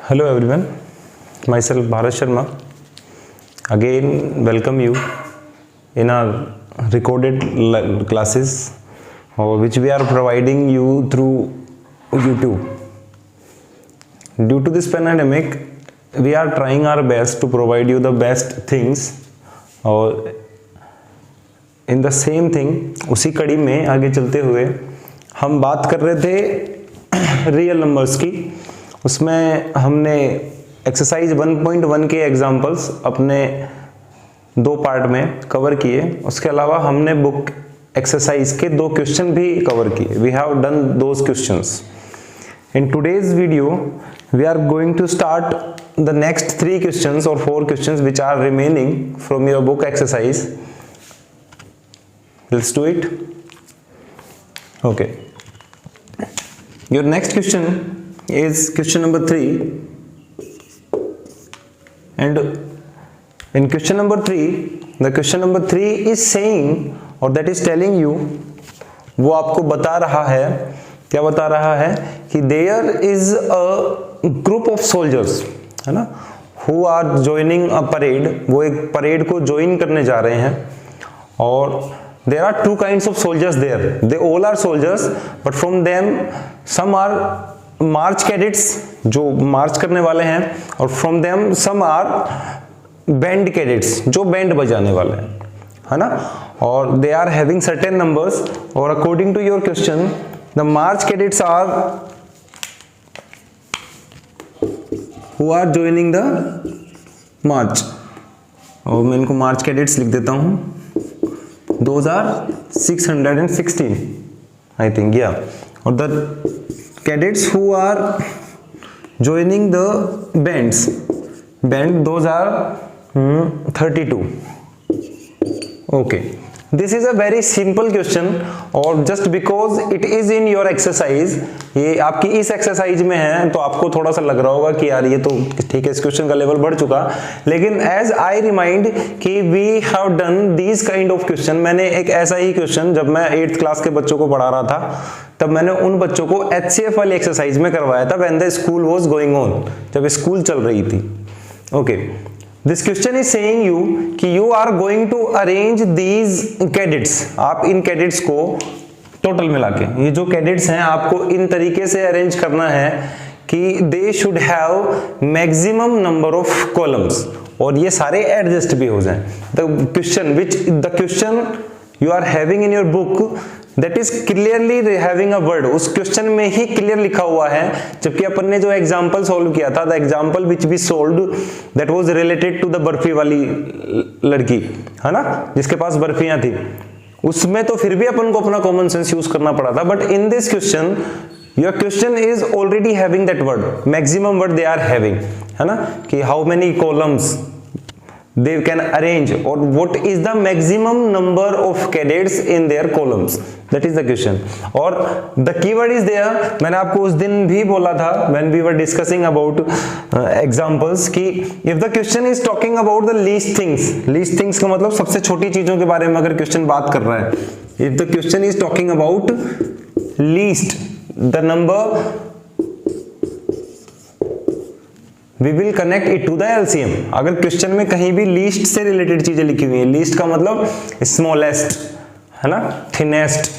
Hello everyone, myself Bharat Sharma. Again, welcome you in our recorded classes which we are providing you through YouTube. Due to this pandemic, we are trying our best to provide you the best things और in the same thing उसी कड़ी में आगे चलते हुए हम बात कर रहे थे रियल नंबर्स की। उसमें हमने एक्सरसाइज 1.1 के एग्जांपल्स अपने दो पार्ट में कवर किए। उसके अलावा हमने बुक एक्सरसाइज के दो क्वेश्चन भी कवर किए। We have done those questions. In today's video we are going to start the next 3 questions और 4 questions which are remaining from your book exercise. Let's do it. Okay, your next question is question number 3, and in question number 3 the question number 3 is saying or that is telling you, वो आपको बता रहा है, क्या बता रहा है कि there is a group of soldiers, है ना, who are joining a parade, वो एक परेड को ज्वाइन करने जा रहे हैं और there are 2 kinds of soldiers there, they all are soldiers but from them some are march cadets जो मार्च करने वाले हैं और from them some are band cadets जो बैंड बजाने वाले हैं, है ना। और they are having certain numbers और according to your question the march cadets are who are joining the march. और मैं इनको मार्च कैडेट्स लिख देता हूं। दोज आर 616 आई थिंक, या। और the cadets who are joining the band those are 32. Okay, this is a very simple question और just because it is in your exercise, ये आपकी इस एक्सरसाइज में है तो आपको थोड़ा सा लग रहा होगा कि यार ये तो ठीक है, इस क्वेश्चन का लेवल बढ़ चुका। लेकिन एज आई रिमाइंड कि we have done this kind of question. मैंने एक ऐसा ही क्वेश्चन जब मैं 8th क्लास के बच्चों को पढ़ा रहा था तब मैंने उन बच्चों को HCF वाली एक्सरसाइज में करवाया था when the school was going on, जब स्कूल चल रही थी। Okay, this question is saying you कि you are going to arrange these cadets. आप इन कैडेट्स को टोटल मिला के, ये जो कैडेट्स हैं आपको इन तरीके से अरेंज करना है कि they should have maximum number of columns और ये सारे एडजस्ट भी हो जाएं। The question you are having in your book that is clearly having a word, उस क्वेश्चन में ही क्लियर लिखा हुआ है। जबकि अपन ने जो एग्जांपल सॉल्व किया था, the example which we solved that was related to the barfi वाली लड़की, है ना, जिसके पास बर्फियां थी, उसमें तो फिर भी अपन को अपना कॉमन सेंस यूज करना पड़ा था। But in this question your question is already having that word, maximum word they are having, है ना, कि how many columns they can arrange or what is the maximum number of cadets in their columns, that is the question. और the keyword is there, मैंने आपको उस दिन भी बोला था when we were discussing about examples कि if the question is talking about the least things का मतलब सबसे छोटी चीजों के बारे में अगर क्वेश्चन बात कर रहा है, if the question is talking about least the number we will connect it to the LCM। अगर क्वेश्चन में कहीं भी लीस्ट से रिलेटेड चीजें लिखी हुई है, लीस्ट का मतलब स्मॉलेस्ट, है ना, थिनेस्ट,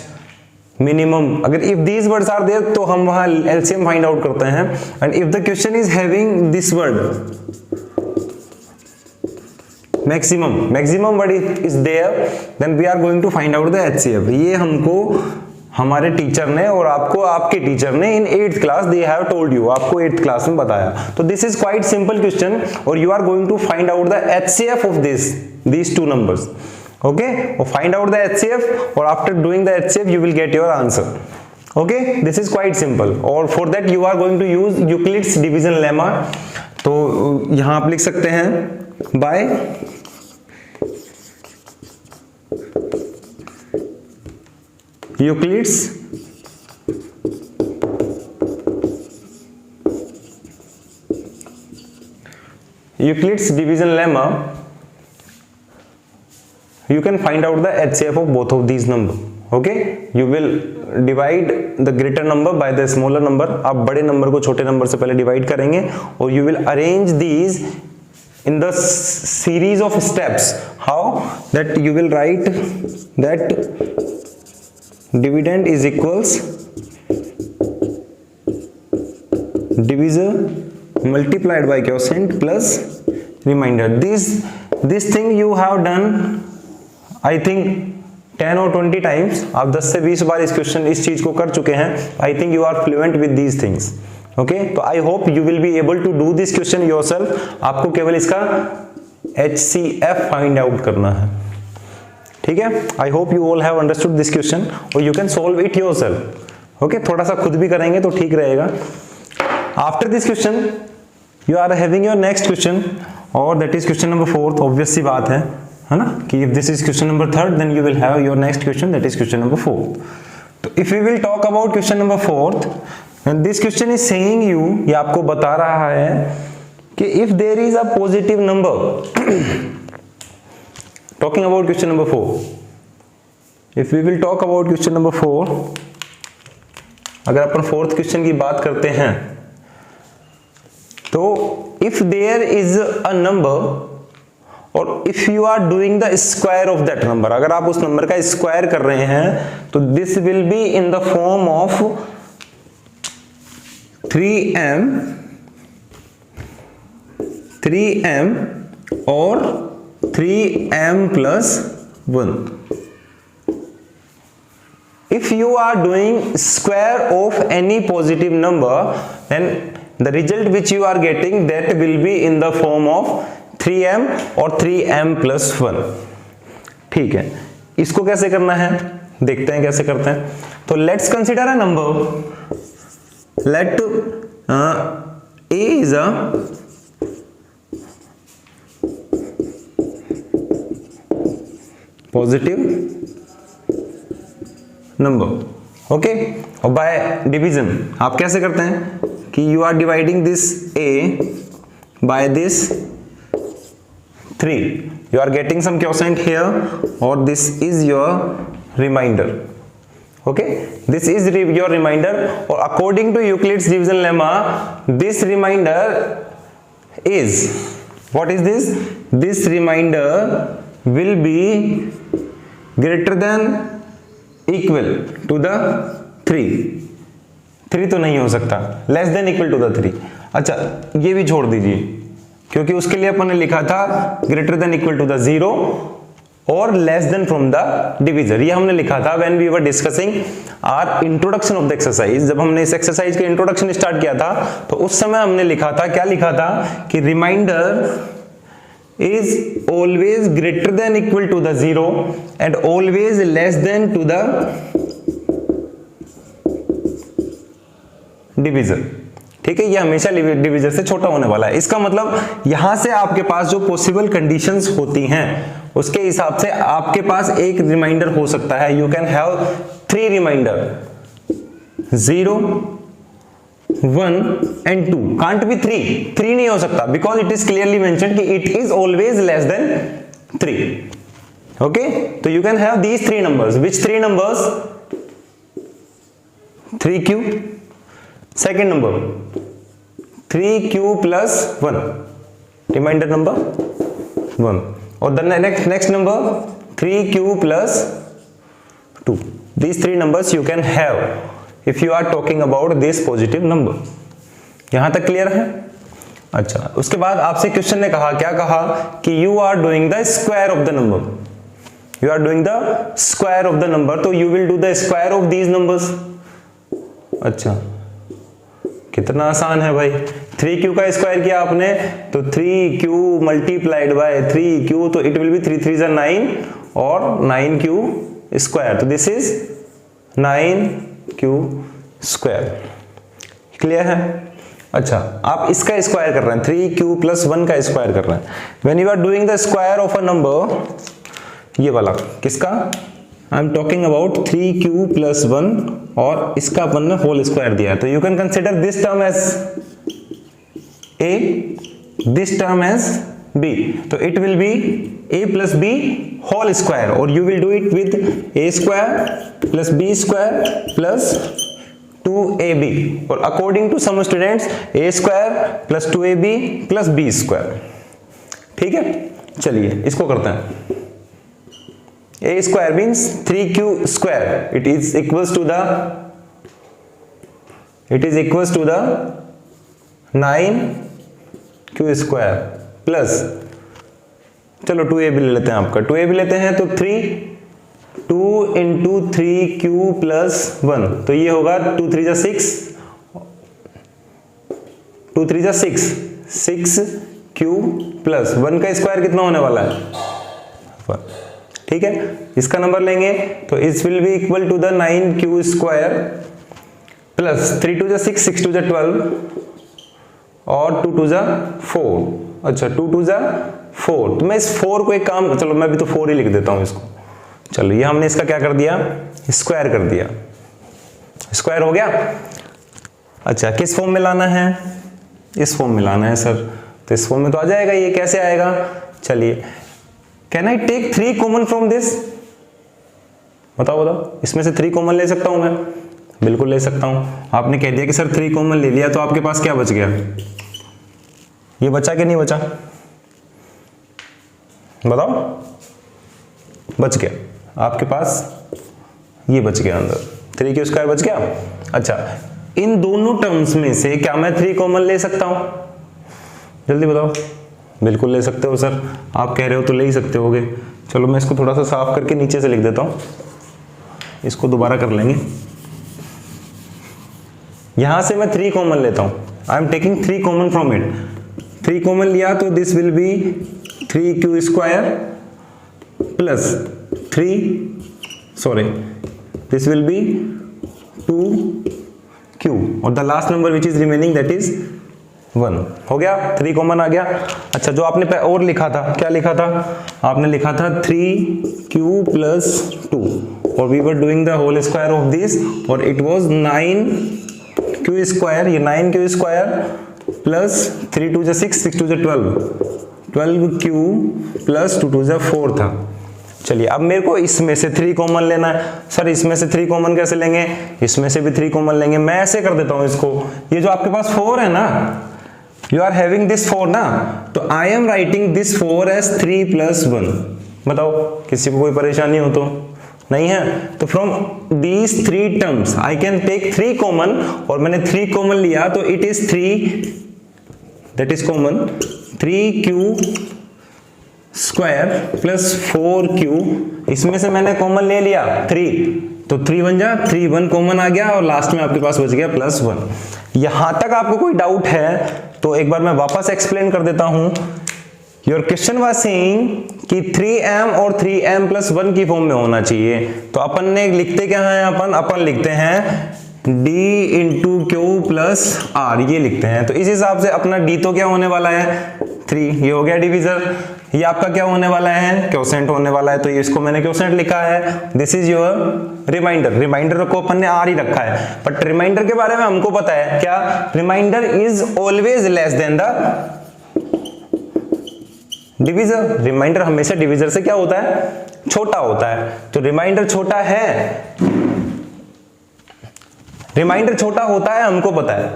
मिनिमम, अगर if these words are there तो हम वहां LCM फाइंड आउट करते हैं। And if the question is having this word maximum word is there then we are going to find out the HCF। ये हमको हमारे teacher ने और आपको आपके टीचर ने in 8th class they have told you, आपको 8th क्लास में बताया। तो this is quite simple question और you are going to find out the HCF of these 2 numbers। Okay, और फाइंड आउट द HCF और after doing the HCF you will get your answer. Okay, this is quite simple और for that you are going to use Euclid's division lemma. तो यहां आप लिख सकते हैं bye Euclid's division lemma, you can find out the HCF of both of these numbers. Okay, you will divide the greater number by the smaller number. आप बड़े number को छोटे नंबर से पहले डिवाइड करेंगे और you will arrange these in the series of steps. How? That you will write that dividend is equals divisor multiplied by quotient plus remainder. This thing you have done I think 10 or 20 times. आप 10 से 20 बार इस चीज को कर चुके हैं. I think you are fluent with these things. Okay, तो I hope you will be able to do this question yourself. आपको केवल इसका HCF फाइंड आउट करना है, ठीक है। I hope you all have understood this question और you can solve it yourself. Okay, थोड़ा सा खुद भी करेंगे तो ठीक रहेगा। After this question you are having your next question और that is question number 4। Obvious सी बात है ना, कि if this is question number 3 then you will have your next question that is question number 4। तो if we will talk about question number 4 and this question is saying you, ये आपको बता रहा है कि if there is a positive number talking about question number 4, if we will talk about question number 4, अगर अपन fourth question की बात करते हैं तो if there is a number और if you are doing the square of that number, अगर आप उस नंबर का स्क्वायर कर रहे हैं तो this will be in the form of 3m और 3m plus 1. If you are doing square of any positive number, then the result which you are getting that will be in the form of 3m और 3m plus 1. ठीक है, इसको कैसे करना है देखते हैं कैसे करते हैं। तो let's consider a number, let A is a positive number, okay, और बाय डिवीजन आप कैसे करते हैं कि you are dividing this A by this 3, you are getting some quotient here और this is your remainder. Okay, this is your remainder or according to Euclid's division lemma, this remainder is, what is this? This remainder will be greater than equal to the 3. 3 तो नहीं हो सकता, less than equal to the 3. अच्छा, ये भी छोड़ दीजिए क्योंकि उसके लिए अपन ने लिखा था greater than equal to the 0 और less than from the divisor. ये हमने लिखा था when we were discussing our introduction of the exercise. जब हमने इस एक्सरसाइज के इंट्रोडक्शन स्टार्ट किया था तो उस समय हमने लिखा था, क्या लिखा था कि remainder is always greater than equal to the 0 and always less than to the divisor. ठीक है, ये हमेशा डिविजर से छोटा होने वाला है। इसका मतलब यहां से आपके पास जो पॉसिबल कंडीशंस होती हैं उसके हिसाब से आपके पास एक रिमाइंडर हो सकता है। You can have 3 reminder, 0, 1 and 2। Can't be 3 नहीं हो सकता because it is clearly mentioned कि it is always less than 3। Okay, तो you can have these 3 numbers. Which 3 numbers? 3q, second number 3q plus 1, reminder number 1, और the next number 3q plus 2. These 3 numbers you can have if you are talking about this positive number. यहां तक clear है? अच्छा, उसके बाद आपसे question ने कहा, क्या कहा कि you are doing the square of the number. You are doing the square of the number, तो you will do the square of these numbers. अच्छा, कितना आसान है भाई। 3q का स्क्वायर किया आपने तो 3q मल्टीप्लाइड बाय 3q, तो इट विल बी 3 3 9 और 9q स्क्वायर, तो this is 9q square. Clear है? अच्छा, आप इसका स्क्वायर कर रहे हैं, 3q plus 1 का स्क्वायर कर रहे हैं। When you are doing the square of a number, ये वाला किसका I am talking about 3q plus 1 और इसका अपन ने होल स्क्वायर दिया है, तो you can consider this term as a, this term as b, तो it will be a plus b whole square, और you will do it with a square plus B square plus 2ab, और according to some students a square plus 2ab plus b square. ठीक है, चलिए इसको करते हैं। a square means 3q square, it is equals to the 9q square plus, चलो 2ab ले लेते हैं, आपका 2ab लेते हैं तो 2 इंटू 3q प्लस 1, तो ये होगा 2 3 जा 6, 2 3 जा 6, 6q प्लस 1 का स्क्वायर कितना होने वाला है 1। ठीक है, इसका नंबर लेंगे तो this will be equal to the 9q square plus 3 2 जा 6, 6 2 जा 12 और 2 2 जा 4। अच्छा 2 2 जा 4, तो मैं इस 4 को एक काम, चलो मैं भी तो 4 ही लिख देता हूं इसको। चलो ये हमने इसका क्या कर दिया, स्क्वायर कर दिया, स्क्वायर हो गया। अच्छा किस फॉर्म में लाना है, इस फॉर्म में लाना है सर, तो इस फॉर्म में तो आ जाएगा, ये कैसे आएगा, चलिए can I take 3 common from this, बताओ बताओ, इसमें से 3 कॉमन ले सकता हूं मैं, बिल्कुल ले सकता हूं। आपने कह दिया कि सर 3 कॉमन ले लिया, तो आपके पास क्या बच गया, ये बचा कि नहीं बचा, बताओ, बच गया आपके पास, ये बच गया अंदर, 3q स्क्वायर बच गया। अच्छा इन दोनों टर्म्स में से क्या मैं 3 कॉमन ले सकता हूं, जल्दी बताओ, बिल्कुल ले सकते हो सर, आप कह रहे हो तो ले ही सकते होगे। चलो मैं इसको थोड़ा सा साफ करके नीचे से लिख देता हूं, इसको दोबारा कर लेंगे। यहां से मैं 3 कॉमन लेता हूं, I am taking 3 common from it, 3 common लिया तो this will be 3q square plus this will be 2q और the last number which is remaining that is 1। हो गया, 3 कॉमन आ गया। अच्छा जो आपने और लिखा था, क्या लिखा था, आपने लिखा था 3q प्लस 2 और we were doing the whole square of this, और इट वाज 9q स्क्वायर, ये 9q स्क्वायर प्लस 3 2 जा 6, 6 2 जा 12q प्लस 2 2 जा 4 था। चलिए अब मेरे को इसमें से 3 कॉमन लेना है, सर इसमें से 3 कॉमन कैसे लेंगे, इसमें से भी 3 कॉमन लेंगे। मैं ऐसे कर देता हूं इसको, ये जो आपके पास 4 है ना, यू आर हैविंग दिस 4 ना, तो I am writing this 4 as 3 plus 1। बताओ किसी को कोई परेशानी हो तो नहीं है, तो from these 3 terms I can take 3 common, और मैंने 3 कॉमन लिया तो it is 3, that is common 3q square plus 4q, इसमें से मैंने कॉमन ले लिया 3, तो 3 1 जा 3, 1 कॉमन आ गया और लास्ट में आपके पास बच गया प्लस 1। यहां तक आपको कोई डाउट है तो एक बार मैं वापस एक्सप्लेन कर देता हूं। योर क्वेश्चन वाज सेइंग कि 3m और 3m प्लस 1 की फॉर्म में होना चाहिए, तो अपन ने लिखते क्या है, अपन लिखते हैं d into Q plus R, ये लिखते हैं। तो इस हिसाब से अपना d तो क्या होने वाला है 3, ये हो गया डिवीजर, ये आपका क्या होने वाला है, क्वोशेंट होने वाला है, तो ये इसको मैंने क्वोशेंट लिखा है। This is your remainder, remainder को अपन ने आर ही रखा है, बट रिमाइंडर के बारे में हमको पता है क्या, remainder is always less than the divisor, remainder हमेशा डिवीजर से क्या होता है, छोटा होता है। तो रिमाइंडर छोटा है, रिमाइंडर छोटा होता है, हमको पता है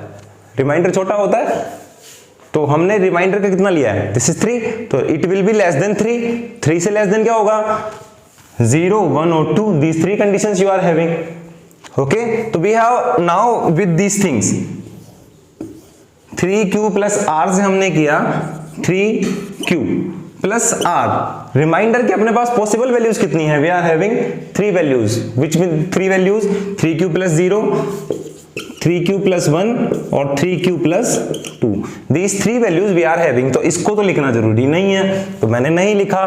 रिमाइंडर छोटा होता है, तो हमने रिमाइंडर का कितना लिया है, दिस इज 3, तो it will be less than 3, 3 से लेस देन क्या होगा 0 1 और 2, these 3 conditions you are having, okay। तो we have now with these things 3q plus r से हमने किया 3q प्लस r, रिमाइंडर के अपने पास पॉसिबल वैल्यूज कितनी है, we are having 3 values, which mean 3 values 3q plus 0, 3q plus 1 और 3q plus 2, these 3 values we are having. तो इसको तो लिखना जरूरी नहीं है, तो मैंने नहीं लिखा।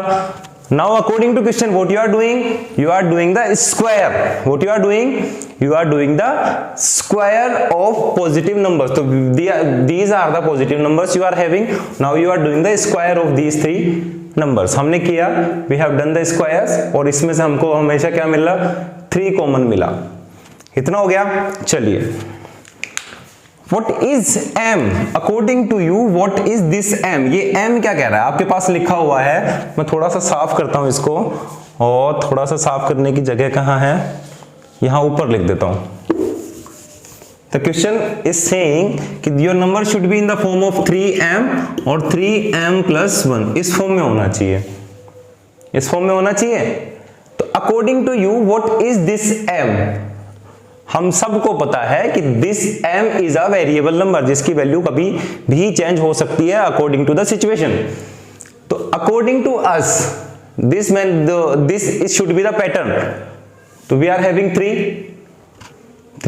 Now according to question what you are doing the square, what you are doing the square of positive numbers, so these are the positive numbers you are having, now you are doing the square of these 3 numbers। हमने किया, we have done the squares, और इसमें से हमको हमेशा क्या मिला 3 common मिला, इतना हो गया। चलिए What is m? According to you, what is this m? ये m क्या कह रहा है, आपके पास लिखा हुआ है, मैं थोड़ा सा साफ करता हूं इसको, और थोड़ा सा साफ करने की जगह कहाँ है, यहां ऊपर लिख देता हूं। The question is saying कि your number should be in the form of 3m और 3m plus 1, इस फॉर्म में होना चाहिए, इस फॉर्म में होना चाहिए। तो according to you what is this m? हम सबको पता है कि this m is a variable number जिसकी वैल्यू कभी भी चेंज हो सकती है according to the situation। तो according to us this should be the pattern। तो we are having 3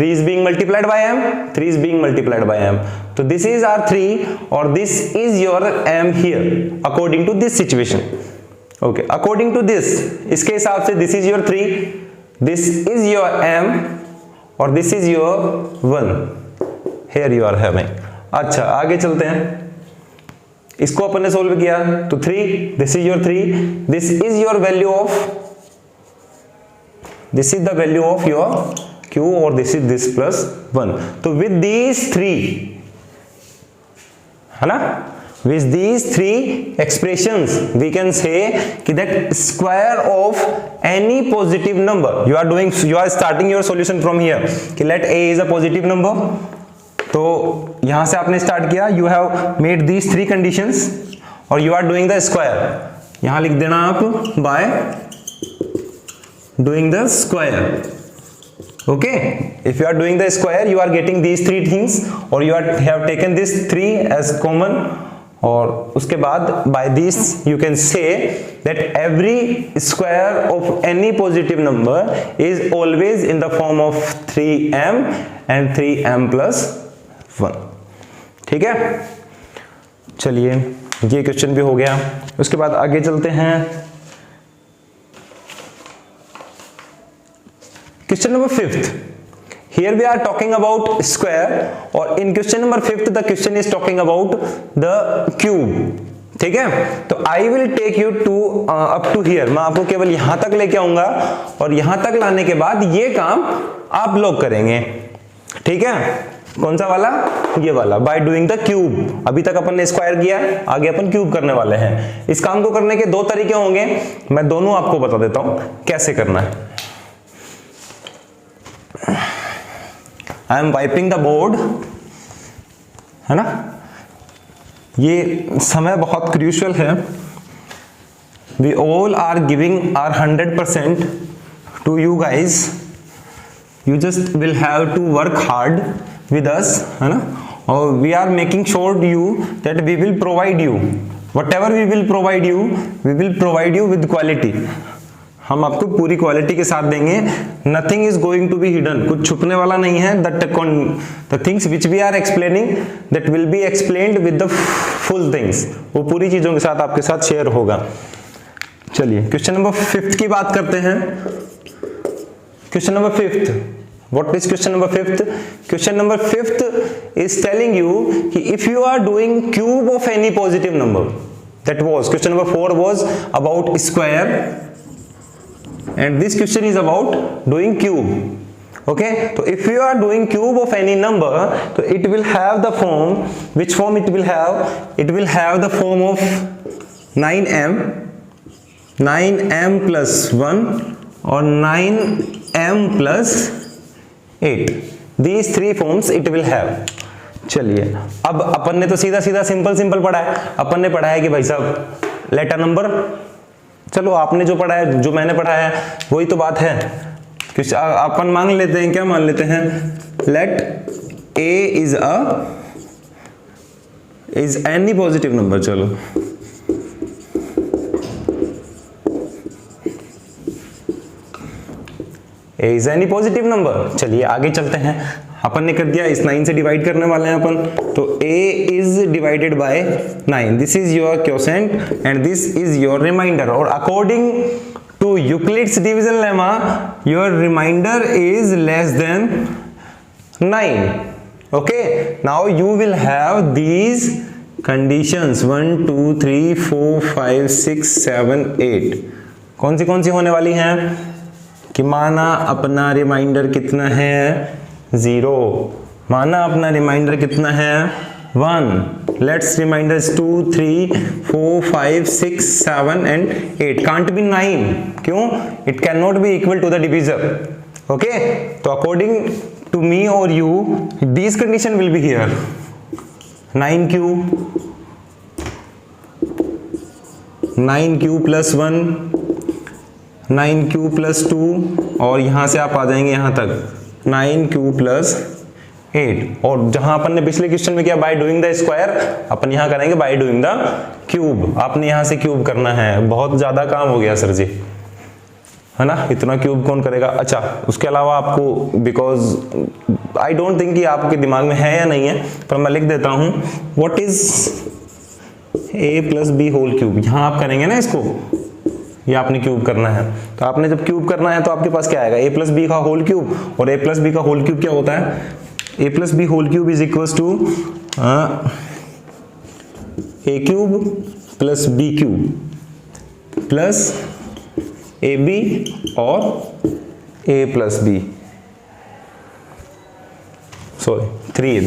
is being multiplied by m, 3 is being multiplied by m, तो this is our 3 और this is your m here according to this situation। okay, according to this, इसके हिसाब से this is your 3, this is your m और this is your 1 here you are having। अच्छा आगे चलते हैं, इसको अपन ने सोल्व किया तो 3, this is your 3, this is your value of, this is the value of your q और this is this plus 1। तो with these 3 है ना, with these 3 expressions we can say कि that square of any positive number, you are starting your solution from here कि let a is a positive number। तो यहां से आपने start किया, you have made these 3 conditions और you are doing the square, यहां लिख देना आप by doing the square। okay, if you are doing the square you are getting these 3 things or you have taken this 3 as common और उसके बाद by this you can say that every square of any positive number is always in the form of 3m and 3m plus 1। ठीक है, चलिए ये question भी हो गया। उसके बाद आगे चलते हैं, question number 5th, here we are talking about square और in question number 5th the question is talking about the cube। ठीक है, तो I will take you to up to here, मैं आपको केवल यहां तक लेके आऊंगा और यहां तक लाने के बाद ये काम आप लोग करेंगे। ठीक है, कौन सा वाला, ये वाला, by doing the cube। अभी तक अपन ने स्क्वायर किया, आगे अपन क्यूब करने वाले हैं। इस काम को करने के 2 तरीके होंगे, मैं दोनों आपको बता देता हूं कैसे करना है। I am wiping the board, है ना, ये समय बहुत क्रूशियल है। We all are giving our 100% to you guys, you just will have to work hard with us, है ना, और we are making sure you that we will provide you whatever we will provide you with quality। हम आपको पूरी quality के साथ देंगे, nothing is going to be hidden, कुछ छुपने वाला नहीं है। The things which we are explaining that will be explained with the full things, वो पूरी चीजों के साथ आपके साथ शेयर होगा। चलिए क्वेश्चन नंबर 5th की बात करते हैं। Question number 5th, what is question number 5th? Question number 5th is telling you कि if you are doing cube of any positive number, that was question number 4 was about square and this question is about doing cube। okay, so if you are doing cube of any number so it will have the form, which form it will have, it will have the form of 9m plus 1 और 9m plus 8, these 3 forms it will have। चलिए अब अपन ने तो सीधा सीधा simple पढ़ा है, अपन ने पढ़ा है कि भाई साहब लेट अ नंबर। चलो आपने जो पढ़ा है, जो मैंने पढ़ा है वही तो बात है। अपन मान लेते हैं, क्या मान लेते हैं, late a is any positive number। चलो a is any positive number। चलिए आगे चलते हैं, अपन ने कर दिया, इस 9 से डिवाइड करने वाले हैं अपन, तो a is divided by 9, this is your quotient and this is your remainder। और according to Euclid's division lemma your remainder is less than 9। okay, now you will have these conditions 1 2 3 4 5 6 7 8। कौन सी होने वाली हैं कि माना अपना रिमाइंडर कितना है 0, माना अपना रिमाइंडर कितना है 1, let's remainder 2 3 4 5 6 7 and 8 can't be 9। क्यों? It can not be equal to the divisor. Okay, तो अकॉर्डिंग टू मी और you this condition will be here 9 Q plus 1, 9 Q plus 2, और यहां से आप आ जाएंगे यहां तक 9 क्यू प्लस 8। और जहां अपन ने पिछले क्वेश्चन में किया बाय डूइंग द स्क्वायर, अपन यहां करेंगे बाय डूइंग द क्यूब। आपने यहां से क्यूब करना है, बहुत ज्यादा काम हो गया सर जी, है ना, इतना क्यूब कौन करेगा। अच्छा, उसके अलावा आपको, बिकॉज आई डोंट थिंक कि आपके दिमाग में है या नहीं है, पर मैं लिख देता हूं what is a plus B whole cube. यहां आप करेंगे ना इसको, ये आपने क्यूब करना है, तो आपने जब क्यूब करना है तो आपके पास क्या आएगा, a प्लस बी का होल क्यूब। और a प्लस बी का होल क्यूब क्या होता है, a plus B whole cube is equals to a cube plus b cube plus ab और a plus b, sorry 3ab।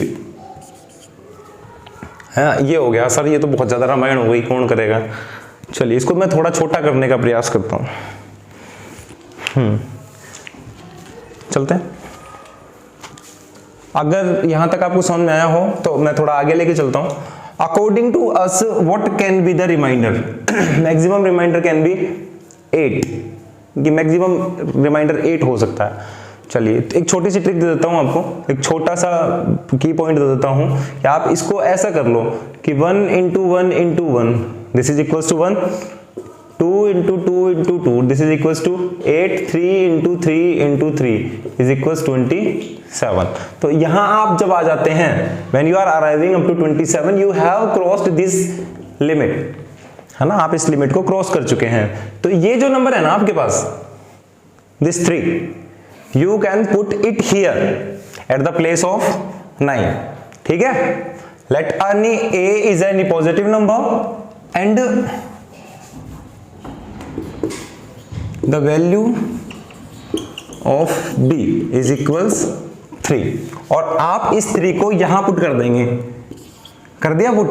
हाँ, ये हो गया सर, ये तो बहुत ज्यादा रामायण हो गई, कौन करेगा। चलिए इसको मैं थोड़ा छोटा करने का प्रयास करता हूं। चलते हैं। अगर यहां तक आपको समझ में आया हो तो मैं थोड़ा आगे लेके चलता हूं। According to us what can be the remainder, maximum remainder can be 8, कि मैक्सिमम रिमाइंडर 8 हो सकता है। चलिए एक छोटी सी ट्रिक दे देता हूं आपको, एक छोटा सा की पॉइंट दे देता हूं कि आप इसको ऐसा कर लो कि 1 into 1 into 1 this is equals to 1, 2 into 2 into 2 this is equals to 8, 3 into 3 into 3 is equals 27। तो यहां आप जब आ जाते हैं, when you are arriving up to 27 you have crossed this limit, है ना, आप इस लिमिट को क्रॉस कर चुके हैं। तो ये जो नंबर है ना आपके पास, this 3, you can put it here at the place of 9, ठीक है। let any a is any positive number and the value of b is equals 3, और आप इस 3 को यहां पुट कर देंगे। कर दिया पुट,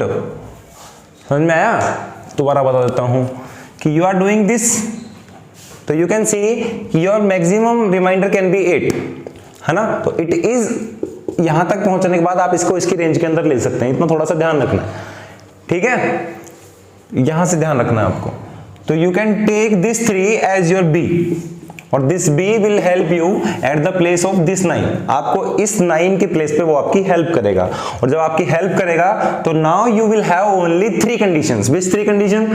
समझ में आया। दोबारा बता देता हूं कि यू आर डूइंग दिस, तो you can see your maximum remainder can be 8, है ना। तो इट इज, यहां तक पहुंचने के बाद आप इसको इसकी रेंज के अंदर ले सकते हैं, इतना थोड़ा सा ध्यान रखना है, ठीक है, यहां से ध्यान रखना है आपको। तो you can take this 3 as your B, और this B will help you at the place of this 9, आपको इस 9 के प्लेस पे वो आपकी हेल्प करेगा। और जब आपकी हेल्प करेगा तो now you will have only 3 conditions. Which 3 condition,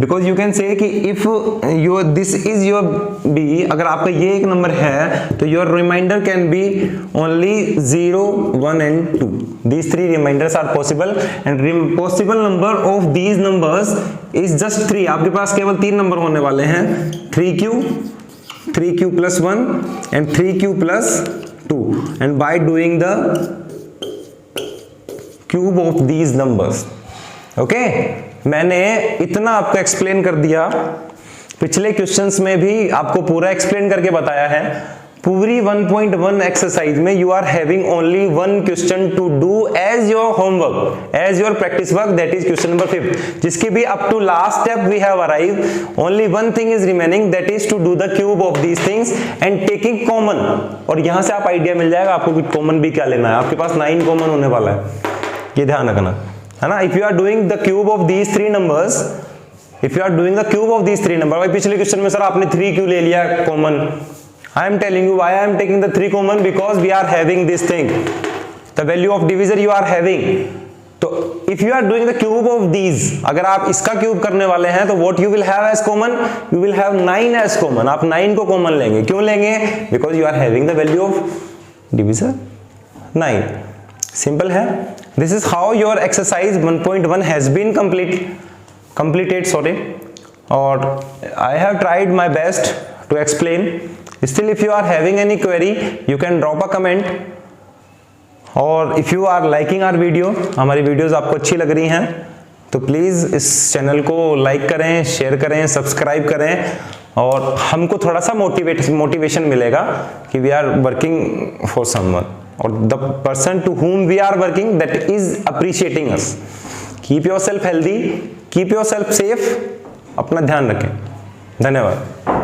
because you can say कि if your this is your B, अगर आपका ये एक नंबर है तो your reminder can be only 0, 1 and 2। These 3 reminders are possible and possible number of these numbers is just 3। आपके पास केवल 3 number होने वाले हैं, 3q plus 1 and 3q plus 2, and by doing the cube of these numbers, okay। मैंने इतना आपको explain कर दिया, पिछले क्वेश्चंस में भी आपको पूरा एक्सप्लेन करके बताया है। पूरी 1.1 एक्सरसाइज में you are having only 1 question to do as your homework, as your practice work, that is question number 5, जिसकी भी up to last step we have arrive. Only 1 thing is remaining, that is to do the cube of these things and taking common. और यहां से आप idea मिल जाएगा आपको कि common भी क्या लेना है। आपके पास 9 कॉमन होने वाला है, ये ध्यान रखना, है ना। If you are doing the cube of these 3 numbers, if you are doing the cube of these 3 number, भाई पिछले क्वेश्चन में सर आपने 3 क्यों ले लिया common, I am telling you why I am taking the 3 common, because we are having this thing, the value of divisor you are having। तो if you are doing the cube of these, अगर आप इसका cube करने वाले हैं तो what you will have as common, you will have 9 as common। आप 9 को कॉमन लेंगे, क्यों लेंगे, because you are having the value of divisor 9। Simple है। This is how your exercise 1.1 has been completed, sorry, और I have tried my best to explain। Still if you are having any query you can drop a comment, और if you are liking our video, हमारी videos आपको अच्छी लग रही हैं तो please इस चैनल को लाइक करें, शेयर करें, सब्सक्राइब करें, और हमको थोड़ा सा मोटिवेशन मिलेगा कि we are working for someone, और the person to whom we are working that is appreciating us। keep yourself healthy, keep yourself safe, अपना ध्यान रखें। धन्यवाद।